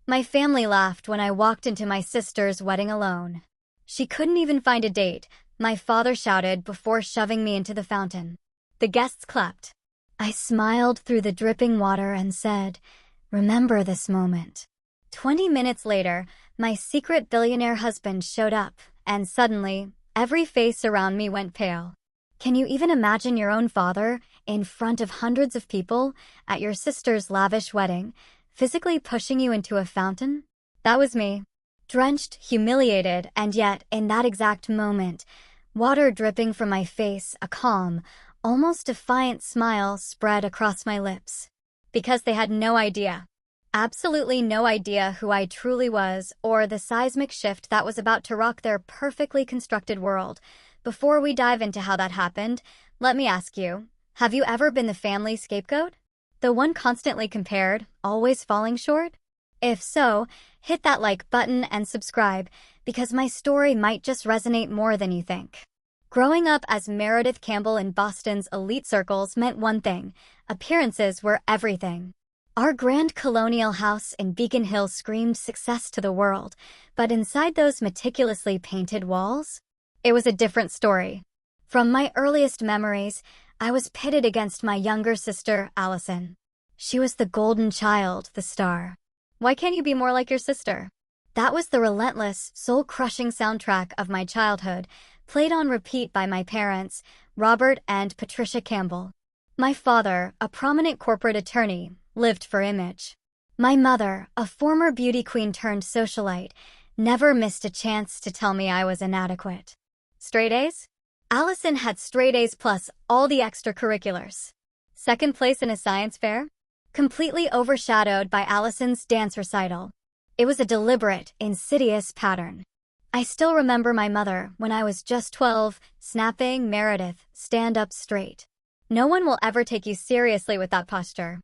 My family laughed when I walked into my sister's wedding alone. She couldn't even find a date, my father shouted before shoving me into the fountain. The guests clapped. I smiled through the dripping water and said, "Remember this moment." 20 minutes later, my secret billionaire husband showed up, and suddenly, every face around me went pale. Can you even imagine your own father, in front of hundreds of people, at your sister's lavish wedding, physically pushing you into a fountain? That was me. Drenched, humiliated, and yet, in that exact moment, water dripping from my face, a calm, almost defiant smile spread across my lips. Because they had no idea. Absolutely no idea who I truly was or the seismic shift that was about to rock their perfectly constructed world. Before we dive into how that happened, let me ask you, have you ever been the family scapegoat? The one constantly compared, always falling short? If so, hit that like button and subscribe, because my story might just resonate more than you think. Growing up as Meredith Campbell in Boston's elite circles meant one thing: appearances were everything. Our grand colonial house in Beacon Hill screamed success to the world, but inside those meticulously painted walls, it was a different story. From my earliest memories, I was pitted against my younger sister, Allison. She was the golden child, the star. Why can't you be more like your sister? That was the relentless, soul-crushing soundtrack of my childhood, played on repeat by my parents, Robert and Patricia Campbell. My father, a prominent corporate attorney, lived for image. My mother, a former beauty queen turned socialite, never missed a chance to tell me I was inadequate. Straight A's? Allison had straight A's plus all the extracurriculars. Second place in a science fair? Completely overshadowed by Allison's dance recital. It was a deliberate, insidious pattern. I still remember my mother, when I was just 12, snapping, "Meredith, stand up straight. No one will ever take you seriously with that posture."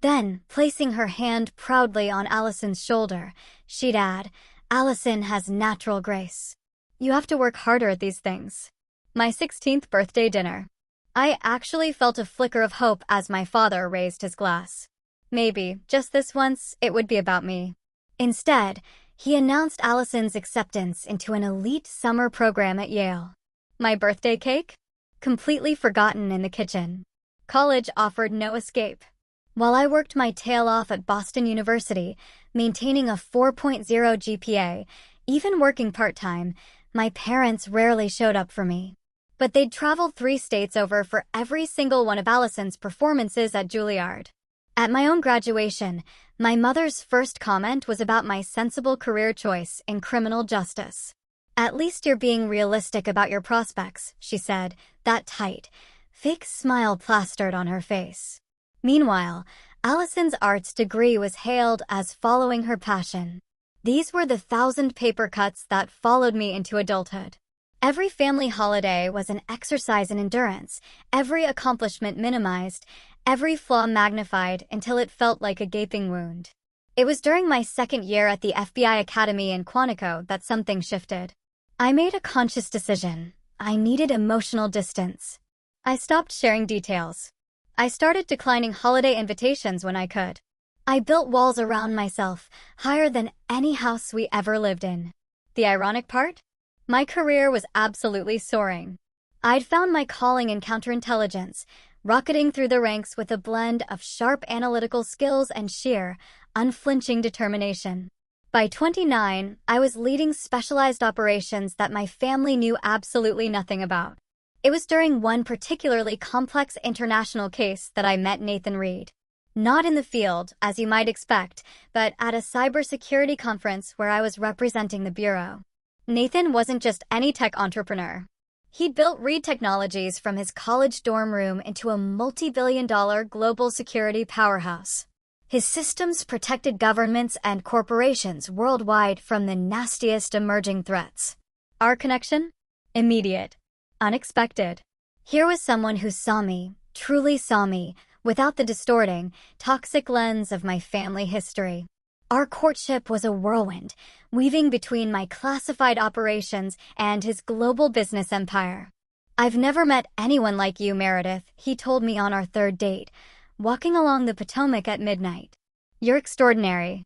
Then, placing her hand proudly on Allison's shoulder, she'd add, "Allison has natural grace. You have to work harder at these things." My 16th birthday dinner. I actually felt a flicker of hope as my father raised his glass. Maybe, just this once, it would be about me. Instead, he announced Allison's acceptance into an elite summer program at Yale. My birthday cake? Completely forgotten in the kitchen. College offered no escape. While I worked my tail off at Boston University, maintaining a 4.0 GPA, even working part-time, my parents rarely showed up for me. But they'd travel 3 states over for every single one of Allison's performances at Juilliard. At my own graduation, my mother's first comment was about my sensible career choice in criminal justice. "At least you're being realistic about your prospects," she said, that tight, fake smile plastered on her face. Meanwhile, Allison's arts degree was hailed as following her passion. These were the 1,000 paper cuts that followed me into adulthood. Every family holiday was an exercise in endurance, every accomplishment minimized, every flaw magnified until it felt like a gaping wound. It was during my second year at the FBI Academy in Quantico that something shifted. I made a conscious decision. I needed emotional distance. I stopped sharing details. I started declining holiday invitations when I could. I built walls around myself, higher than any house we ever lived in. The ironic part? My career was absolutely soaring. I'd found my calling in counterintelligence, rocketing through the ranks with a blend of sharp analytical skills and sheer, unflinching determination. By 29, I was leading specialized operations that my family knew absolutely nothing about. It was during one particularly complex international case that I met Nathan Reed. Not in the field, as you might expect, but at a cybersecurity conference where I was representing the bureau. Nathan wasn't just any tech entrepreneur. He'd built Reed Technologies from his college dorm room into a multi-billion-dollar global security powerhouse. His systems protected governments and corporations worldwide from the nastiest emerging threats. Our connection? Immediate. Unexpected. Here was someone who saw me, truly saw me, without the distorting, toxic lens of my family history. Our courtship was a whirlwind, weaving between my classified operations and his global business empire. "I've never met anyone like you, Meredith," he told me on our third date, walking along the Potomac at midnight. "You're extraordinary."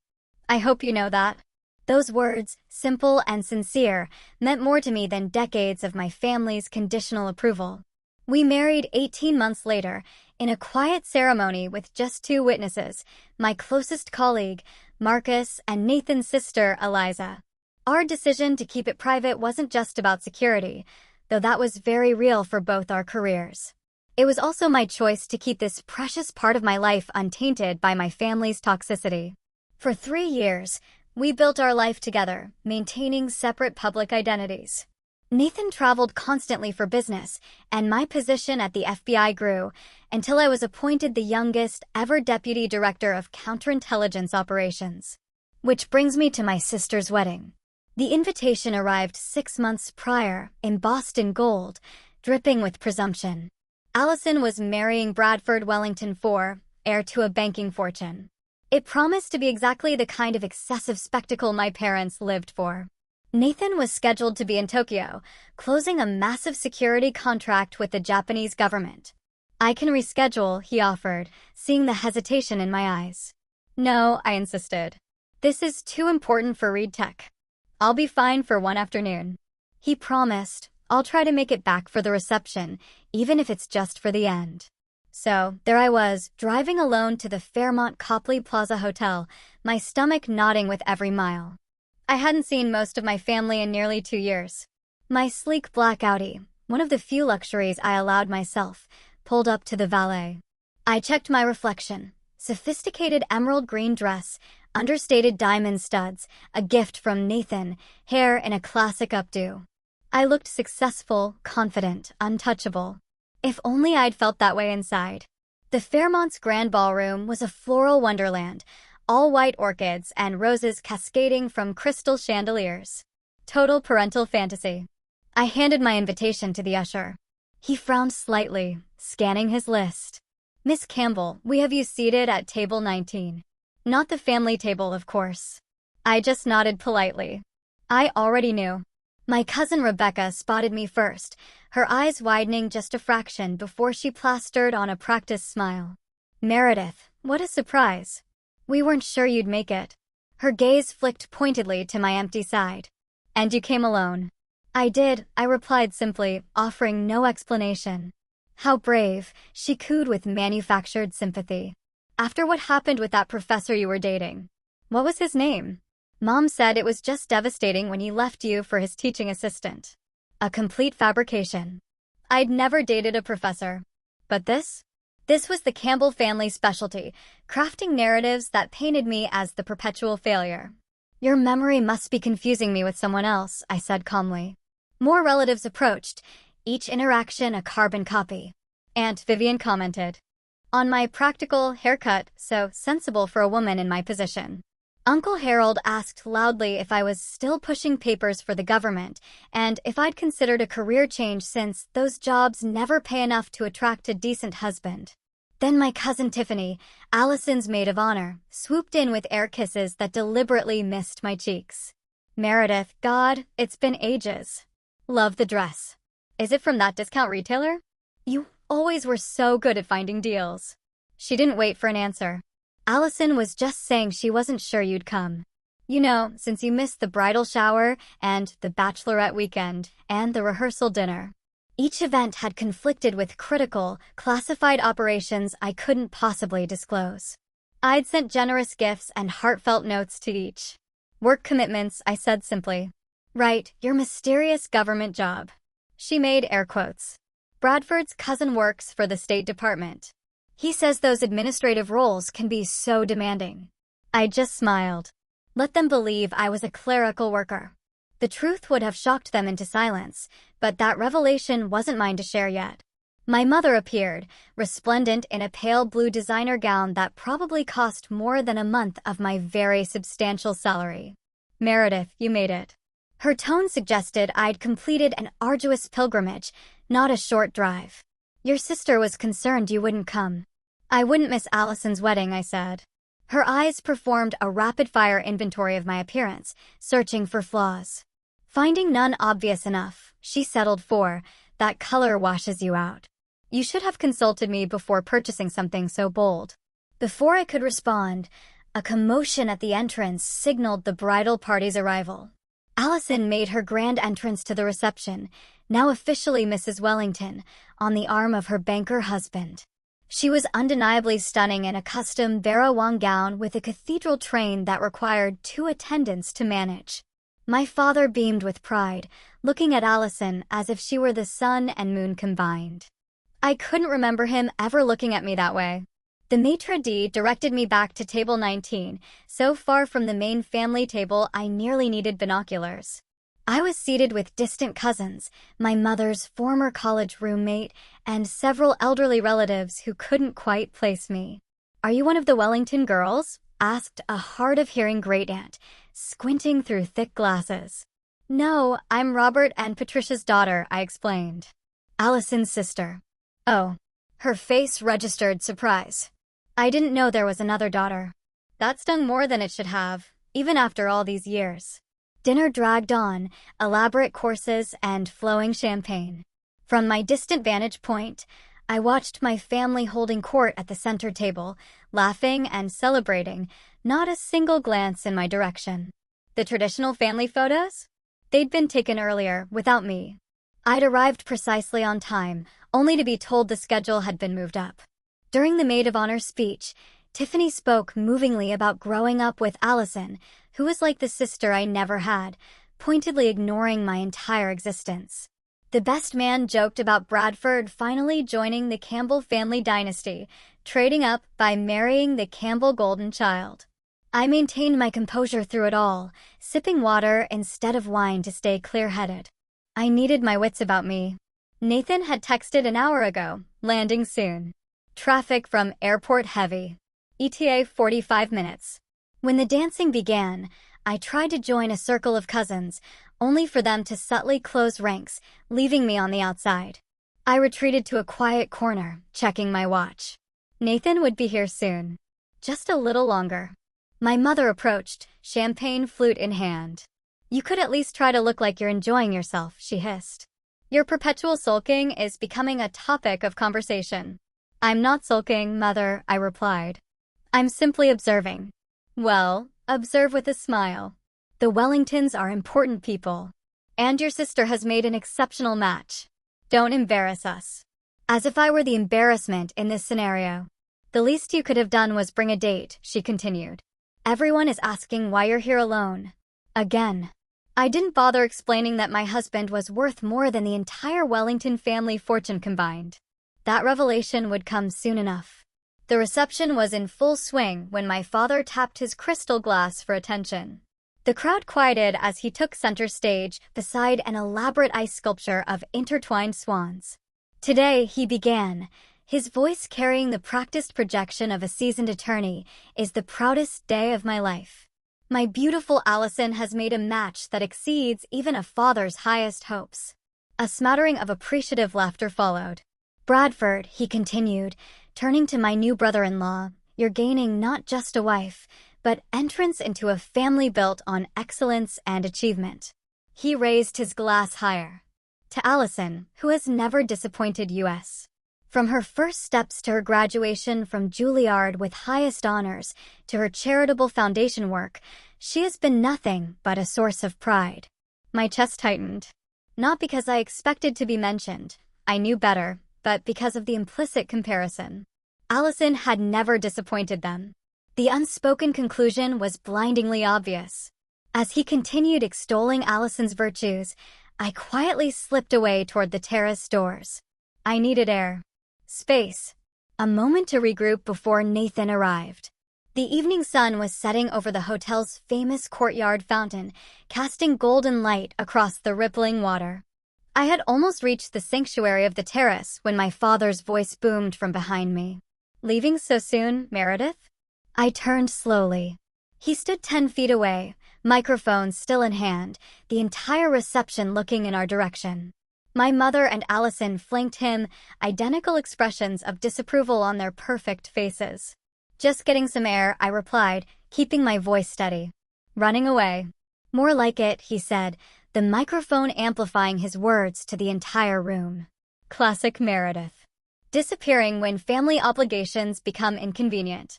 I hope you know that. Those words, simple and sincere, meant more to me than decades of my family's conditional approval. We married 18 months later, in a quiet ceremony with just 2 witnesses, my closest colleague, Marcus, and Nathan's sister, Eliza. Our decision to keep it private wasn't just about security, though that was very real for both our careers. It was also my choice to keep this precious part of my life untainted by my family's toxicity. For 3 years, we built our life together, maintaining separate public identities. Nathan traveled constantly for business, and my position at the FBI grew until I was appointed the youngest ever Deputy Director of Counterintelligence Operations. Which brings me to my sister's wedding. The invitation arrived 6 months prior, embossed in gold, dripping with presumption. Allison was marrying Bradford Wellington IV, heir to a banking fortune. It promised to be exactly the kind of excessive spectacle my parents lived for. Nathan was scheduled to be in Tokyo, closing a massive security contract with the Japanese government. I can reschedule, he offered, seeing the hesitation in my eyes. No, I insisted. This is too important for Reed Tech. I'll be fine for one afternoon. He promised, I'll try to make it back for the reception, even if it's just for the end. So, there I was, driving alone to the Fairmont Copley Plaza Hotel, my stomach nodding with every mile. I hadn't seen most of my family in nearly 2 years. My sleek black Audi, one of the few luxuries I allowed myself, pulled up to the valet. I checked my reflection. Sophisticated emerald green dress, understated diamond studs, a gift from Nathan, hair in a classic updo. I looked successful, confident, untouchable. If only I'd felt that way inside. The Fairmont's grand ballroom was a floral wonderland, all white orchids and roses cascading from crystal chandeliers. Total parental fantasy. I handed my invitation to the usher. He frowned slightly, scanning his list. Miss Campbell, we have you seated at table 19. Not the family table, of course. I just nodded politely. I already knew. My cousin Rebecca spotted me first, her eyes widening just a fraction before she plastered on a practiced smile. Meredith, what a surprise. We weren't sure you'd make it. Her gaze flicked pointedly to my empty side. And you came alone. I did, I replied simply, offering no explanation. How brave, she cooed with manufactured sympathy. After what happened with that professor you were dating. What was his name? Mom said it was just devastating when he left you for his teaching assistant. A complete fabrication. I'd never dated a professor. But this? This was the Campbell family specialty, crafting narratives that painted me as the perpetual failure. Your memory must be confusing me with someone else, I said calmly. More relatives approached, each interaction a carbon copy. Aunt Vivian commented. On my practical haircut, so sensible for a woman in my position. Uncle Harold asked loudly if I was still pushing papers for the government, and if I'd considered a career change since those jobs never pay enough to attract a decent husband. Then my cousin Tiffany, Allison's maid of honor, swooped in with air kisses that deliberately missed my cheeks. Meredith, God, it's been ages. Love the dress. Is it from that discount retailer? You always were so good at finding deals. She didn't wait for an answer. Allison was just saying she wasn't sure you'd come. You know, since you missed the bridal shower and the bachelorette weekend and the rehearsal dinner. Each event had conflicted with critical, classified operations I couldn't possibly disclose. I'd sent generous gifts and heartfelt notes to each. Work commitments, I said simply. Right, your mysterious government job. She made air quotes. Bradford's cousin works for the State Department. He says those administrative roles can be so demanding. I just smiled. Let them believe I was a clerical worker. The truth would have shocked them into silence, but that revelation wasn't mine to share yet. My mother appeared, resplendent in a pale blue designer gown that probably cost more than a month of my very substantial salary. Meredith, you made it. Her tone suggested I'd completed an arduous pilgrimage, not a short drive. Your sister was concerned you wouldn't come. I wouldn't miss Allison's wedding, I said. Her eyes performed a rapid-fire inventory of my appearance, searching for flaws. Finding none obvious enough, she settled for, that color washes you out. You should have consulted me before purchasing something so bold. Before I could respond, A commotion at the entrance signaled the bridal party's arrival. Allison made her grand entrance to the reception, now officially Mrs. Wellington, on the arm of her banker husband. She was undeniably stunning in a custom Vera Wang gown with a cathedral train that required 2 attendants to manage. My father beamed with pride, looking at Allison as if she were the sun and moon combined. I couldn't remember him ever looking at me that way. The maitre d' directed me back to table 19, so far from the main family table I nearly needed binoculars. I was seated with distant cousins, my mother's former college roommate, and several elderly relatives who couldn't quite place me. "Are you one of the Wellington girls?" asked a hard-of-hearing great-aunt, squinting through thick glasses. "No, I'm Robert and Patricia's daughter," I explained. "Allison's sister." "Oh." Her face registered surprise. "I didn't know there was another daughter." That stung more than it should have, even after all these years. Dinner dragged on, elaborate courses and flowing champagne. From my distant vantage point, I watched my family holding court at the center table, laughing and celebrating, not a single glance in my direction. The traditional family photos? They'd been taken earlier, without me. I'd arrived precisely on time, only to be told the schedule had been moved up. During the maid of honor speech, Tiffany spoke movingly about growing up with Allison, who was like the sister I never had, pointedly ignoring my entire existence. The best man joked about Bradford finally joining the Campbell family dynasty, trading up by marrying the Campbell golden child. I maintained my composure through it all, sipping water instead of wine to stay clear-headed. I needed my wits about me. Nathan had texted an hour ago, landing soon. Traffic from airport heavy. ETA 45 minutes. When the dancing began, I tried to join a circle of cousins, only for them to subtly close ranks, leaving me on the outside. I retreated to a quiet corner, checking my watch. Nathan would be here soon. Just a little longer. My mother approached, champagne flute in hand. "You could at least try to look like you're enjoying yourself," she hissed. "Your perpetual sulking is becoming a topic of conversation." "I'm not sulking, Mother," I replied. "I'm simply observing." "Well, observe with a smile. The Wellingtons are important people. And your sister has made an exceptional match. Don't embarrass us." As if I were the embarrassment in this scenario. "The least you could have done was bring a date," she continued. "Everyone is asking why you're here alone." Again. I didn't bother explaining that my husband was worth more than the entire Wellington family fortune combined. That revelation would come soon enough. The reception was in full swing when my father tapped his crystal glass for attention. The crowd quieted as he took center stage beside an elaborate ice sculpture of intertwined swans. Today, he began, his voice carrying the practiced projection of a seasoned attorney, "is the proudest day of my life. My beautiful Allison has made a match that exceeds even a father's highest hopes." A smattering of appreciative laughter followed. "Bradford," he continued, turning to my new brother-in-law, "you're gaining not just a wife, but entrance into a family built on excellence and achievement." He raised his glass higher. "To Allison, who has never disappointed us. From her first steps to her graduation from Juilliard with highest honors to her charitable foundation work, she has been nothing but a source of pride." My chest tightened. Not because I expected to be mentioned, I knew better, but because of the implicit comparison. Allison had never disappointed them. The unspoken conclusion was blindingly obvious. As he continued extolling Allison's virtues, I quietly slipped away toward the terrace doors. I needed air. Space. A moment to regroup before Nathan arrived. The evening sun was setting over the hotel's famous courtyard fountain, casting golden light across the rippling water. I had almost reached the sanctuary of the terrace when my father's voice boomed from behind me. "Leaving so soon, Meredith?" I turned slowly. He stood 10 feet away, microphone still in hand, the entire reception looking in our direction. My mother and Allison flanked him, identical expressions of disapproval on their perfect faces. "Just getting some air," I replied, keeping my voice steady. "Running away." "More like it," he said, the microphone amplifying his words to the entire room. Classic Meredith. Disappearing when family obligations become inconvenient.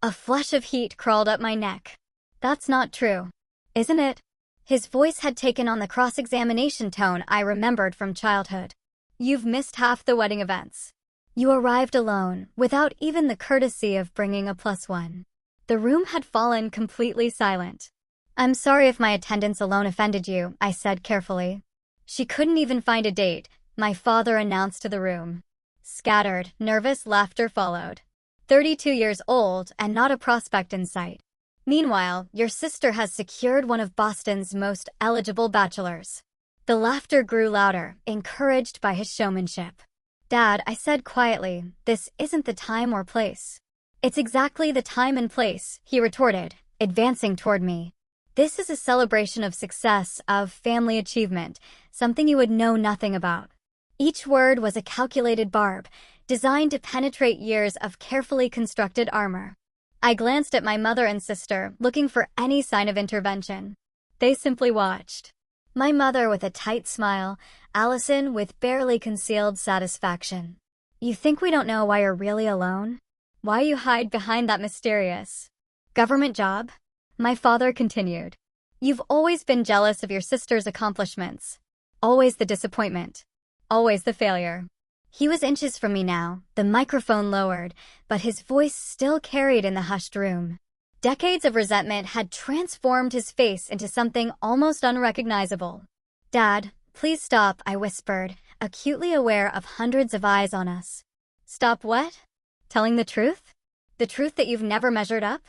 A flush of heat crawled up my neck. That's not true, isn't it? His voice had taken on the cross-examination tone I remembered from childhood. You've missed half the wedding events. You arrived alone, without even the courtesy of bringing a +1. The room had fallen completely silent. I'm sorry if my attendance alone offended you, I said carefully. She couldn't even find a date, my father announced to the room. Scattered, nervous laughter followed. 32 years old and not a prospect in sight. Meanwhile, your sister has secured one of Boston's most eligible bachelors. The laughter grew louder, encouraged by his showmanship. Dad, I said quietly, this isn't the time or place. It's exactly the time and place, he retorted, advancing toward me. This is a celebration of success, of family achievement, something you would know nothing about. Each word was a calculated barb, designed to penetrate years of carefully constructed armor. I glanced at my mother and sister, looking for any sign of intervention. They simply watched. My mother with a tight smile, Allison with barely concealed satisfaction. You think we don't know why you're really alone? Why you hide behind that mysterious government job? My father continued. You've always been jealous of your sister's accomplishments. Always the disappointment. Always the failure. He was inches from me now, the microphone lowered, but his voice still carried in the hushed room. Decades of resentment had transformed his face into something almost unrecognizable. Dad, please stop, I whispered, acutely aware of hundreds of eyes on us. Stop what? Telling the truth? The truth that you've never measured up?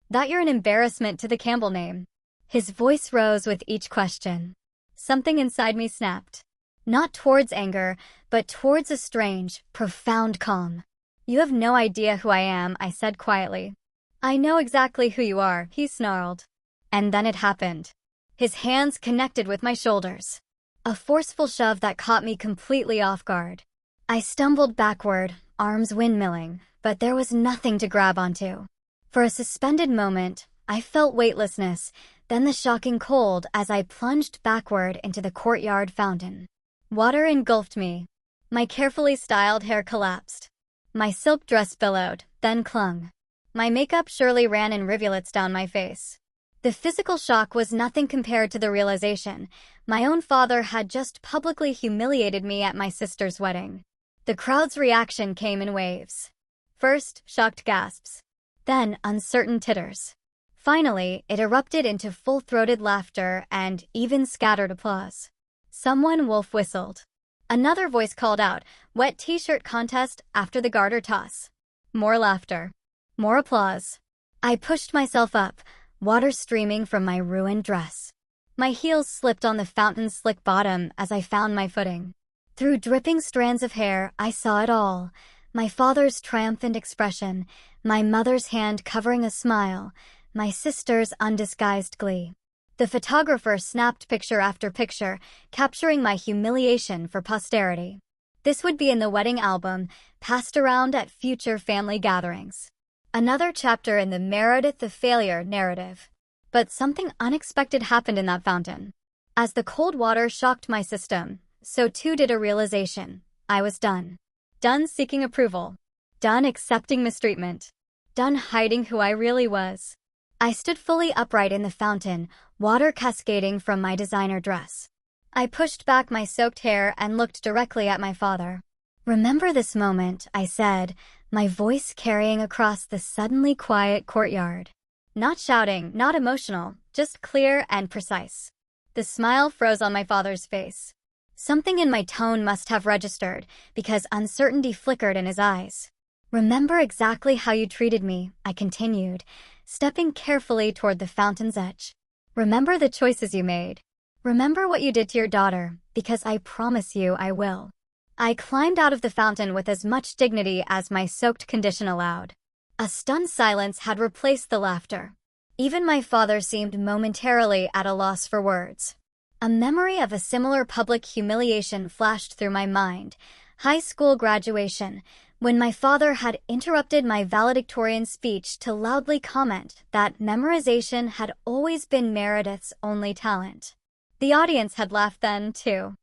That you're an embarrassment to the Campbell name. His voice rose with each question. Something inside me snapped. Not towards anger, but towards a strange, profound calm. You have no idea who I am, I said quietly. I know exactly who you are, he snarled. And then it happened. His hands connected with my shoulders. A forceful shove that caught me completely off guard. I stumbled backward, arms windmilling, but there was nothing to grab onto. For a suspended moment, I felt weightlessness, then the shocking cold as I plunged backward into the courtyard fountain. Water engulfed me. My carefully styled hair collapsed. My silk dress billowed, then clung. My makeup surely ran in rivulets down my face. The physical shock was nothing compared to the realization. My own father had just publicly humiliated me at my sister's wedding. The crowd's reaction came in waves. First, shocked gasps. Then, uncertain titters. Finally, it erupted into full-throated laughter and even scattered applause. Someone wolf whistled. Another voice called out, wet t-shirt contest after the garter toss. More laughter. More applause. I pushed myself up, water streaming from my ruined dress. My heels slipped on the fountain's slick bottom as I found my footing. Through dripping strands of hair, I saw it all. My father's triumphant expression, my mother's hand covering a smile, my sister's undisguised glee. The photographer snapped picture after picture, capturing my humiliation for posterity. This would be in the wedding album, passed around at future family gatherings. Another chapter in the Meredith the Failure narrative. But something unexpected happened in that fountain. As the cold water shocked my system, so too did a realization. I was done. Done seeking approval. Done accepting mistreatment. Done hiding who I really was. I stood fully upright in the fountain, water cascading from my designer dress. I pushed back my soaked hair and looked directly at my father. Remember this moment, I said, my voice carrying across the suddenly quiet courtyard. Not shouting, not emotional, just clear and precise. The smile froze on my father's face. Something in my tone must have registered, because uncertainty flickered in his eyes. Remember exactly how you treated me, I continued, stepping carefully toward the fountain's edge. Remember the choices you made. Remember what you did to your daughter, because I promise you I will. I climbed out of the fountain with as much dignity as my soaked condition allowed. A stunned silence had replaced the laughter. Even my father seemed momentarily at a loss for words. A memory of a similar public humiliation flashed through my mind. High school graduation, when my father had interrupted my valedictorian speech to loudly comment that memorization had always been Meredith's only talent. The audience had laughed then, too.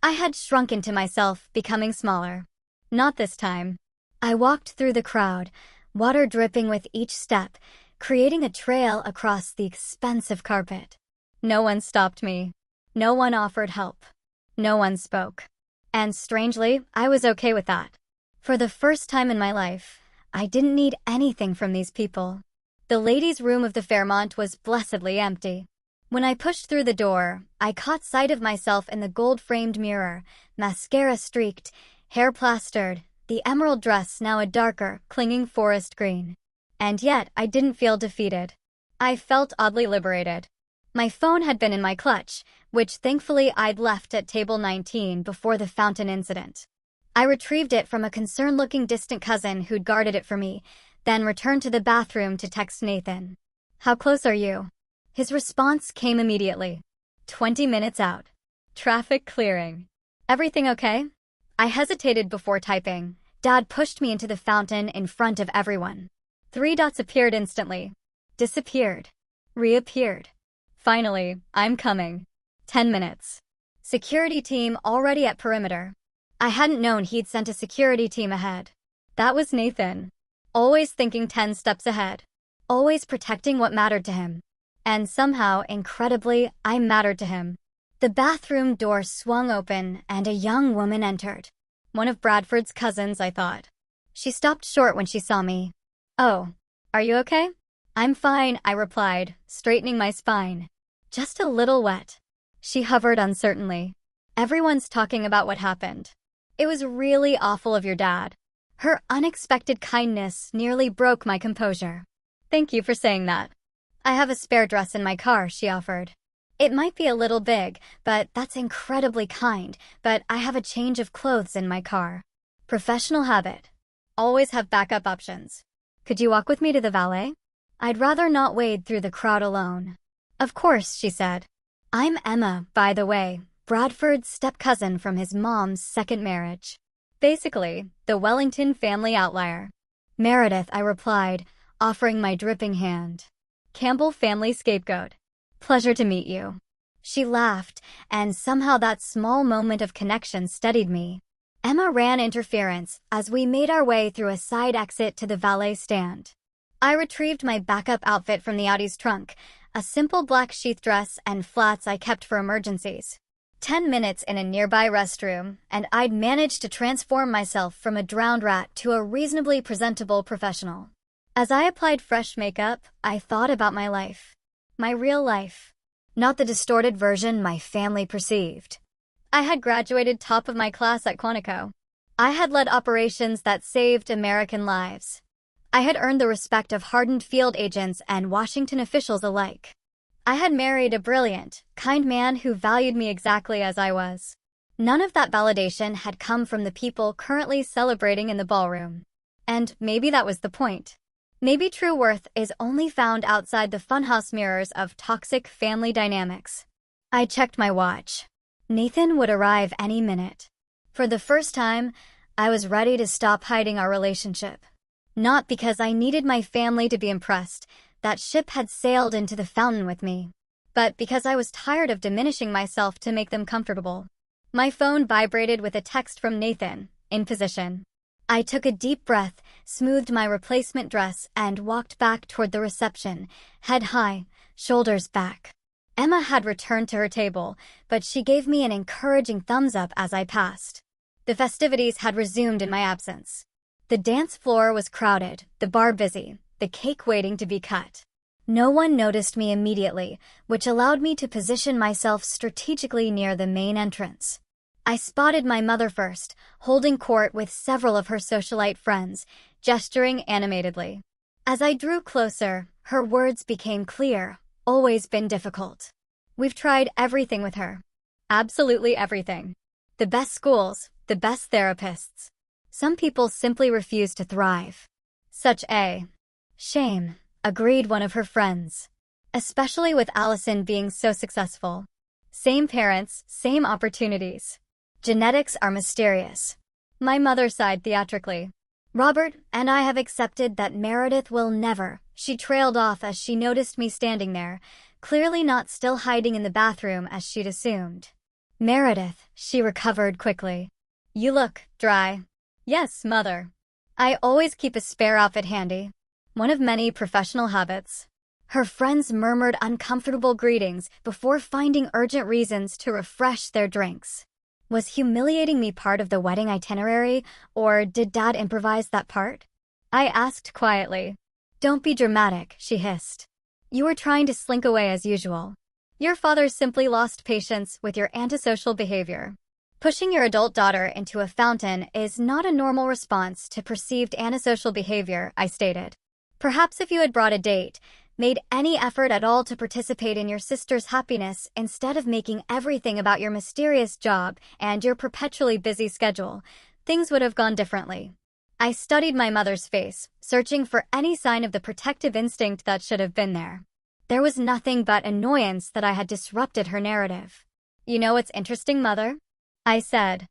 I had shrunk into myself, becoming smaller. Not this time. I walked through the crowd, water dripping with each step, creating a trail across the expensive carpet. No one stopped me. No one offered help. No one spoke. And strangely, I was okay with that. For the first time in my life, I didn't need anything from these people. The ladies' room of the Fairmont was blessedly empty. When I pushed through the door, I caught sight of myself in the gold-framed mirror, mascara streaked, hair plastered, the emerald dress now a darker, clinging forest green. And yet, I didn't feel defeated. I felt oddly liberated. My phone had been in my clutch, which thankfully I'd left at table 19 before the fountain incident. I retrieved it from a concerned-looking distant cousin who'd guarded it for me, then returned to the bathroom to text Nathan. "How close are you?" His response came immediately. 20 minutes out. Traffic clearing. "Everything okay?" I hesitated before typing. Dad pushed me into the fountain in front of everyone. 3 dots appeared instantly. Disappeared. Reappeared. Finally, "I'm coming." 10 minutes. Security team already at perimeter. I hadn't known he'd sent a security team ahead. That was Nathan. Always thinking 10 steps ahead. Always protecting what mattered to him. And somehow, incredibly, I mattered to him. The bathroom door swung open and a young woman entered. One of Bradford's cousins, I thought. She stopped short when she saw me. "Oh, are you okay?" "I'm fine," I replied, straightening my spine. "Just a little wet." She hovered uncertainly. "Everyone's talking about what happened. It was really awful of your dad." Her unexpected kindness nearly broke my composure. "Thank you for saying that. I have a spare dress in my car," she offered. "It might be a little big, but that's incredibly kind, but I have a change of clothes in my car." Professional habit. Always have backup options. "Could you walk with me to the valet? I'd rather not wade through the crowd alone." "Of course," she said. "I'm Emma, by the way, Bradford's step-cousin from his mom's second marriage. Basically, the Wellington family outlier." "Meredith," I replied, offering my dripping hand. "Campbell family scapegoat. Pleasure to meet you." She laughed, and somehow that small moment of connection steadied me. Emma ran interference as we made our way through a side exit to the valet stand. I retrieved my backup outfit from the Audi's trunk, a simple black sheath dress and flats I kept for emergencies. 10 minutes in a nearby restroom, and I'd managed to transform myself from a drowned rat to a reasonably presentable professional. As I applied fresh makeup, I thought about my life. My real life. Not the distorted version my family perceived. I had graduated top of my class at Quantico. I had led operations that saved American lives. I had earned the respect of hardened field agents and Washington officials alike. I had married a brilliant, kind man who valued me exactly as I was. None of that validation had come from the people currently celebrating in the ballroom. And maybe that was the point. Maybe true worth is only found outside the funhouse mirrors of toxic family dynamics. I checked my watch. Nathan would arrive any minute. For the first time, I was ready to stop hiding our relationship. Not because I needed my family to be impressed, that ship had sailed into the fountain with me, but because I was tired of diminishing myself to make them comfortable. My phone vibrated with a text from Nathan, in position. I took a deep breath, smoothed my replacement dress, and walked back toward the reception, head high, shoulders back. Emma had returned to her table, but she gave me an encouraging thumbs up as I passed. The festivities had resumed in my absence. The dance floor was crowded, the bar busy, the cake waiting to be cut. No one noticed me immediately, which allowed me to position myself strategically near the main entrance. I spotted my mother first, holding court with several of her socialite friends, gesturing animatedly. As I drew closer, her words became clear. Always been difficult. We've tried everything with her. Absolutely everything. The best schools, the best therapists. Some people simply refuse to thrive. Such a shame, agreed one of her friends. Especially with Allison being so successful. Same parents, same opportunities. Genetics are mysterious. My mother sighed theatrically. Robert and I have accepted that Meredith will never. She trailed off as she noticed me standing there, clearly not still hiding in the bathroom as she'd assumed. Meredith, she recovered quickly. You look dry. Yes, mother. I always keep a spare outfit handy, one of many professional habits. Her friends murmured uncomfortable greetings before finding urgent reasons to refresh their drinks. Was humiliating me part of the wedding itinerary, or did Dad improvise that part? I asked quietly. Don't be dramatic, she hissed. You were trying to slink away as usual. Your father simply lost patience with your antisocial behavior. Pushing your adult daughter into a fountain is not a normal response to perceived antisocial behavior, I stated. Perhaps if you had brought a date, made any effort at all to participate in your sister's happiness instead of making everything about your mysterious job and your perpetually busy schedule, things would have gone differently. I studied my mother's face, searching for any sign of the protective instinct that should have been there. There was nothing but annoyance that I had disrupted her narrative. You know what's interesting, Mother? I said.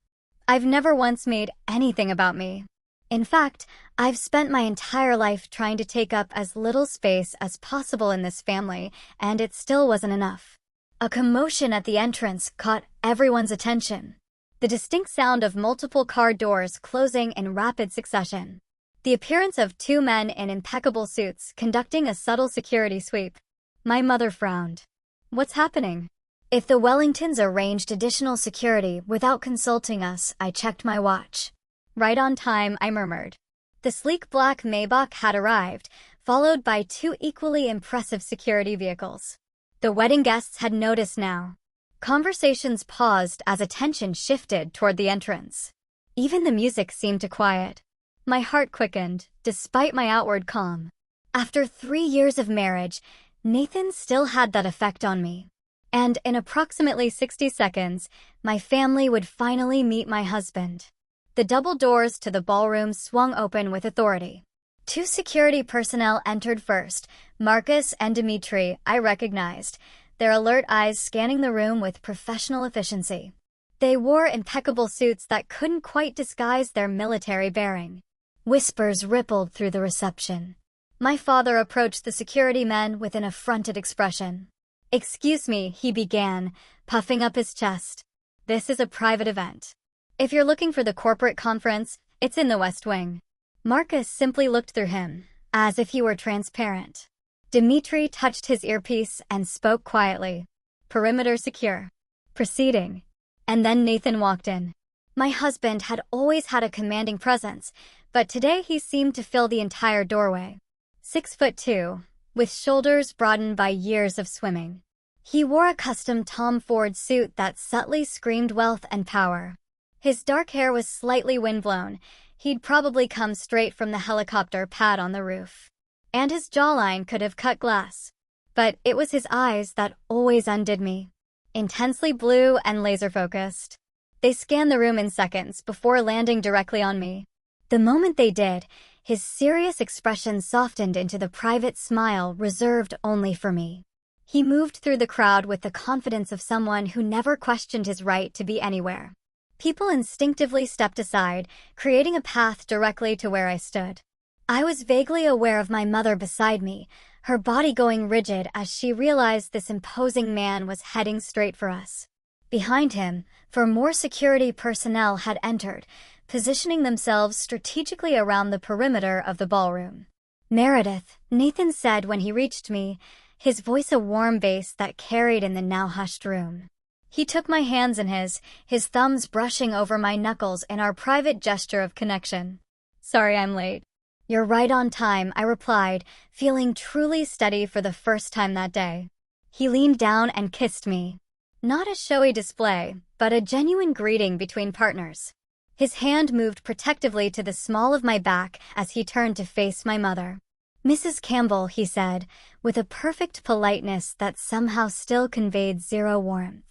I've never once made anything about me. In fact, I've spent my entire life trying to take up as little space as possible in this family, and it still wasn't enough. A commotion at the entrance caught everyone's attention. The distinct sound of multiple car doors closing in rapid succession. The appearance of two men in impeccable suits conducting a subtle security sweep. My mother frowned. What's happening? If the Wellingtons arranged additional security without consulting us, I checked my watch. Right on time, I murmured. The sleek black Maybach had arrived, followed by two equally impressive security vehicles. The wedding guests had noticed now. Conversations paused as attention shifted toward the entrance. Even the music seemed to quiet. My heart quickened, despite my outward calm. After 3 years of marriage, Nathan still had that effect on me. And in approximately 60 seconds, my family would finally meet my husband. The double doors to the ballroom swung open with authority. 2 security personnel entered first, Marcus and Dimitri, I recognized, their alert eyes scanning the room with professional efficiency. They wore impeccable suits that couldn't quite disguise their military bearing. Whispers rippled through the reception. My father approached the security men with an affronted expression. Excuse me, he began, puffing up his chest. This is a private event. If you're looking for the corporate conference, it's in the West Wing. Marcus simply looked through him, as if he were transparent. Dimitri touched his earpiece and spoke quietly. Perimeter secure. Proceeding. And then Nathan walked in. My husband had always had a commanding presence, but today he seemed to fill the entire doorway. 6'2", with shoulders broadened by years of swimming. He wore a custom Tom Ford suit that subtly screamed wealth and power. His dark hair was slightly windblown. He'd probably come straight from the helicopter pad on the roof. And his jawline could have cut glass. But it was his eyes that always undid me. Intensely blue and laser-focused. They scanned the room in seconds before landing directly on me. The moment they did, his serious expression softened into the private smile reserved only for me. He moved through the crowd with the confidence of someone who never questioned his right to be anywhere. People instinctively stepped aside, creating a path directly to where I stood. I was vaguely aware of my mother beside me, her body going rigid as she realized this imposing man was heading straight for us. Behind him, 4 more security personnel had entered, positioning themselves strategically around the perimeter of the ballroom. Meredith, Nathan said when he reached me, his voice a warm bass that carried in the now hushed room. He took my hands in his thumbs brushing over my knuckles in our private gesture of connection. Sorry I'm late. You're right on time, I replied, feeling truly steady for the first time that day. He leaned down and kissed me. Not a showy display, but a genuine greeting between partners. His hand moved protectively to the small of my back as he turned to face my mother. Mrs. Campbell, he said, with a perfect politeness that somehow still conveyed zero warmth.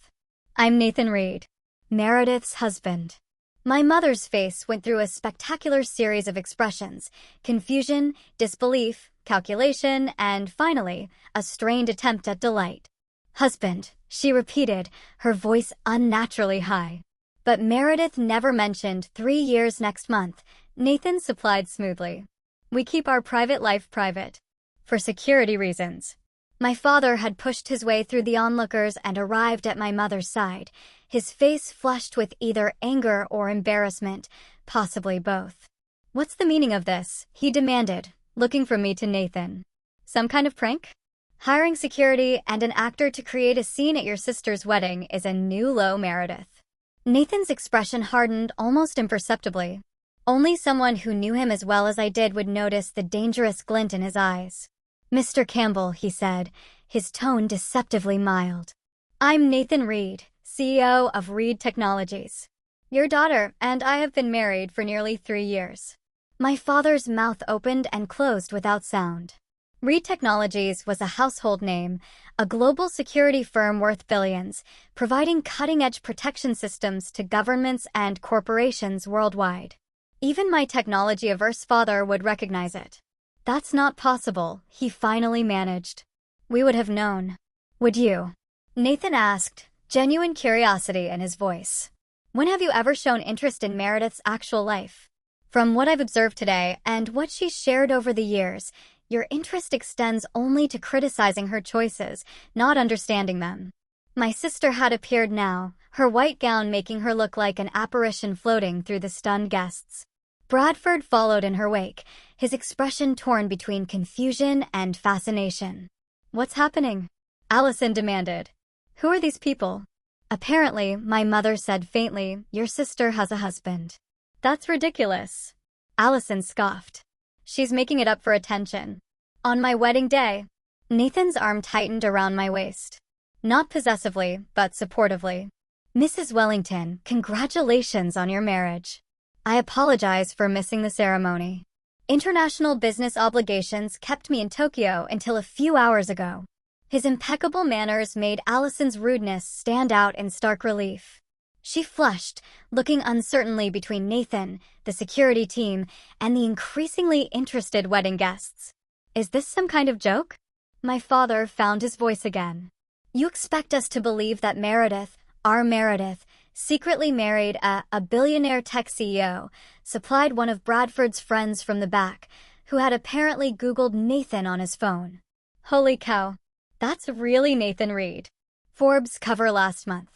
I'm Nathan Reed, Meredith's husband. My mother's face went through a spectacular series of expressions: confusion, disbelief, calculation, and finally, a strained attempt at delight. Husband, she repeated, her voice unnaturally high. But Meredith never mentioned 3 years next month, Nathan supplied smoothly. We keep our private life private. For security reasons. My father had pushed his way through the onlookers and arrived at my mother's side, his face flushed with either anger or embarrassment, possibly both. "What's the meaning of this?" he demanded, looking from me to Nathan. "Some kind of prank? Hiring security and an actor to create a scene at your sister's wedding is a new low, Meredith." Nathan's expression hardened almost imperceptibly. Only someone who knew him as well as I did would notice the dangerous glint in his eyes. "Mr. Campbell," he said, his tone deceptively mild. "I'm Nathan Reed, CEO of Reed Technologies. Your daughter and I have been married for nearly 3 years." My father's mouth opened and closed without sound. Reed Technologies was a household name, a global security firm worth billions, providing cutting-edge protection systems to governments and corporations worldwide. Even my technology-averse father would recognize it. "That's not possible," he finally managed. "We would have known." "Would you?" Nathan asked, genuine curiosity in his voice. "When have you ever shown interest in Meredith's actual life? From what I've observed today and what she's shared over the years, your interest extends only to criticizing her choices, not understanding them." My sister had appeared now, her white gown making her look like an apparition floating through the stunned guests. Bradford followed in her wake, his expression torn between confusion and fascination. "What's happening?" Allison demanded. "Who are these people?" "Apparently," my mother said faintly, "your sister has a husband." "That's ridiculous." Allison scoffed. "She's making it up for attention." "On my wedding day." Nathan's arm tightened around my waist. Not possessively, but supportively. "Mrs. Wellington, congratulations on your marriage. I apologize for missing the ceremony. International business obligations kept me in Tokyo until a few hours ago." His impeccable manners made Allison's rudeness stand out in stark relief. She flushed, looking uncertainly between Nathan, the security team, and the increasingly interested wedding guests. "Is this some kind of joke?" My father found his voice again. "You expect us to believe that Meredith, our Meredith, secretly married a billionaire tech CEO, supplied one of Bradford's friends from the back, who had apparently Googled Nathan on his phone." Holy cow. That's really Nathan Reed. Forbes cover last month.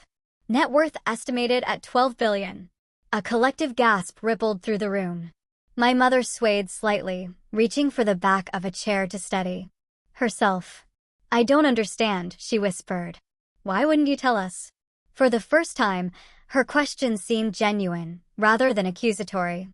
Net worth estimated at $12 billion. A collective gasp rippled through the room. My mother swayed slightly, reaching for the back of a chair to steady herself. "I don't understand," she whispered. "Why wouldn't you tell us?" For the first time, her question seemed genuine, rather than accusatory.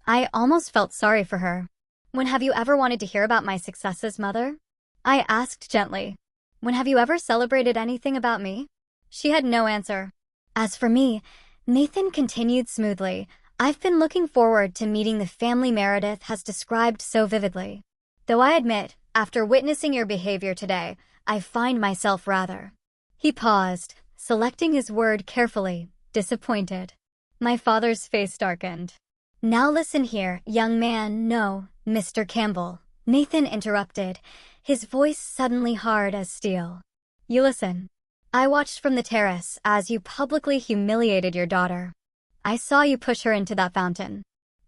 I almost felt sorry for her. "When have you ever wanted to hear about my successes, Mother?" I asked gently. "When have you ever celebrated anything about me?" She had no answer. As for me, Nathan continued smoothly, "I've been looking forward to meeting the family Meredith has described so vividly. Though I admit, after witnessing your behavior today, I find myself rather—" He paused, selecting his word carefully, disappointed. My father's face darkened. "Now listen here, young man." "No, Mr. Campbell," Nathan interrupted, his voice suddenly hard as steel. "You listen. I watched from the terrace as you publicly humiliated your daughter. I saw you push her into that fountain.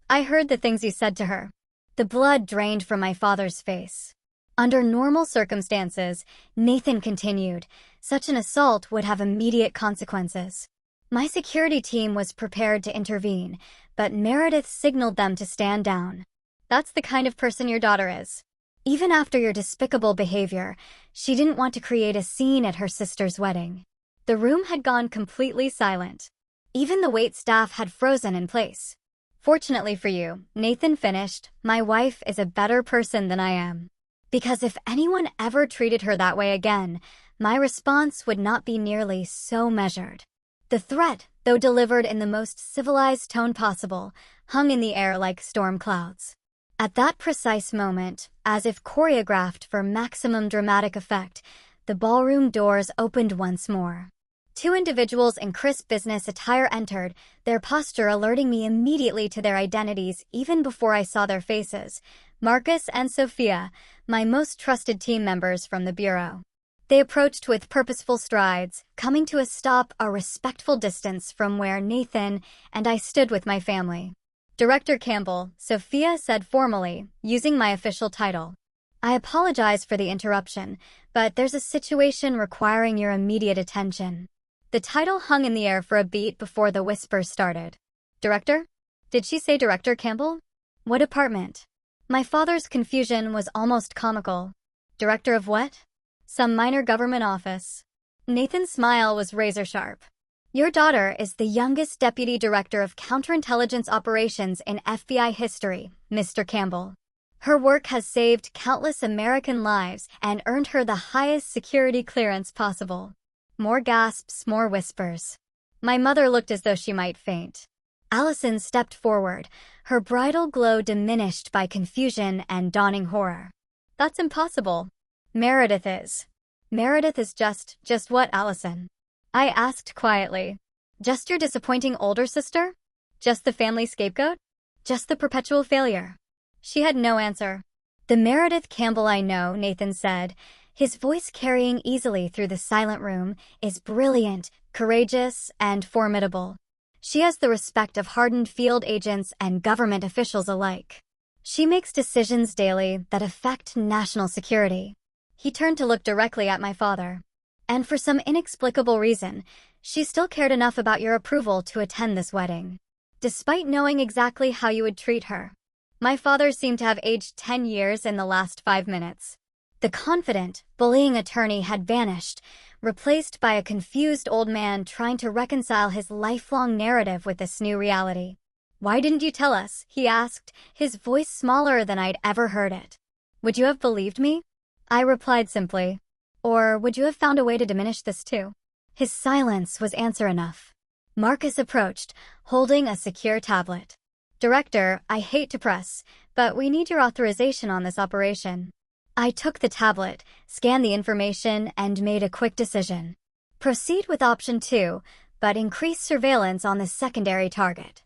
I heard the things you said to her." The blood drained from my father's face. Under normal circumstances, Nathan continued, such an assault would have immediate consequences. My security team was prepared to intervene, but Meredith signaled them to stand down. "That's the kind of person your daughter is. Even after your despicable behavior, she didn't want to create a scene at her sister's wedding." The room had gone completely silent. Even the waitstaff had frozen in place. "Fortunately for you," Nathan finished, "my wife is a better person than I am. Because if anyone ever treated her that way again, my response would not be nearly so measured." The threat, though delivered in the most civilized tone possible, hung in the air like storm clouds. At that precise moment, as if choreographed for maximum dramatic effect, the ballroom doors opened once more. 2 individuals in crisp business attire entered, their posture alerting me immediately to their identities even before I saw their faces. Marcus and Sophia, my most trusted team members from the bureau. They approached with purposeful strides, coming to a stop a respectful distance from where Nathan and I stood with my family. "Director Campbell," Sophia said formally, using my official title. "I apologize for the interruption, but there's a situation requiring your immediate attention." The title hung in the air for a beat before the whispers started. "Director? Did she say Director Campbell?" What department? My father's confusion was almost comical. Director of what? Some minor government office. Nathan's smile was razor-sharp. Your daughter is the youngest deputy director of counterintelligence operations in FBI history, Mr. Campbell. Her work has saved countless American lives and earned her the highest security clearance possible. More gasps, more whispers. My mother looked as though she might faint. Allison stepped forward, her bridal glow diminished by confusion and dawning horror. That's impossible. Meredith is. Meredith is just what, Allison? I asked quietly. Just your disappointing older sister? Just the family scapegoat? Just the perpetual failure? She had no answer. The Meredith Campbell I know, Nathan said, his voice carrying easily through the silent room, is brilliant, courageous, and formidable. She has the respect of hardened field agents and government officials alike. She makes decisions daily that affect national security. He turned to look directly at my father. And for some inexplicable reason, she still cared enough about your approval to attend this wedding, despite knowing exactly how you would treat her. My father seemed to have aged 10 years in the last 5 minutes. The confident, bullying attorney had vanished, replaced by a confused old man trying to reconcile his lifelong narrative with this new reality. Why didn't you tell us? He asked, his voice smaller than I'd ever heard it. Would you have believed me? I replied simply. Or would you have found a way to diminish this too? His silence was answer enough. Marcus approached, holding a secure tablet. Director, I hate to press, but we need your authorization on this operation. I took the tablet, scanned the information, and made a quick decision. Proceed with option 2, but increase surveillance on the secondary target.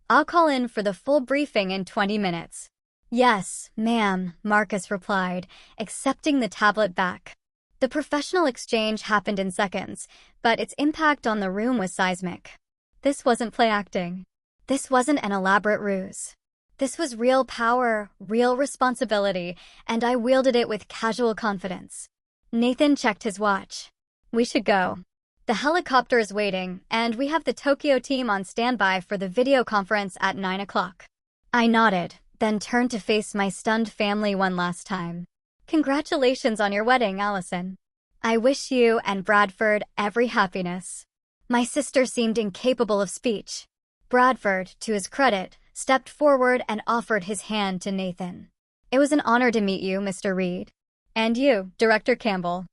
I'll call in for the full briefing in 20 minutes. Yes, ma'am, Marcus replied, accepting the tablet back. The professional exchange happened in seconds, but its impact on the room was seismic. This wasn't play acting. This wasn't an elaborate ruse. This was real power, real responsibility, and I wielded it with casual confidence. Nathan checked his watch. We should go. The helicopter is waiting, and we have the Tokyo team on standby for the video conference at 9 o'clock. I nodded, then turned to face my stunned family one last time. Congratulations on your wedding, Allison. I wish you and Bradford every happiness. My sister seemed incapable of speech. Bradford, to his credit, stepped forward and offered his hand to Nathan. It was an honor to meet you, Mr. Reed. And you, Director Campbell.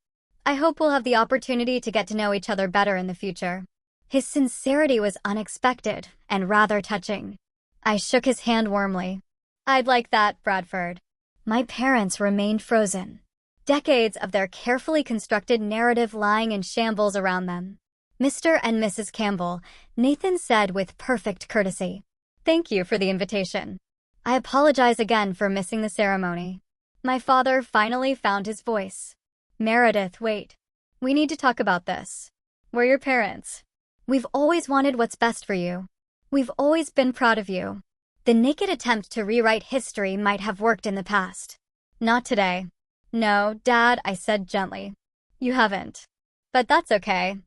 I hope we'll have the opportunity to get to know each other better in the future. His sincerity was unexpected and rather touching. I shook his hand warmly. I'd like that, Bradford. My parents remained frozen. Decades of their carefully constructed narrative lying in shambles around them. Mr. and Mrs. Campbell, Nathan said with perfect courtesy. Thank you for the invitation. I apologize again for missing the ceremony. My father finally found his voice. Meredith, wait. We need to talk about this. We're your parents. We've always wanted what's best for you. We've always been proud of you. The naked attempt to rewrite history might have worked in the past. Not today. No, Dad, I said gently. You haven't. But that's okay.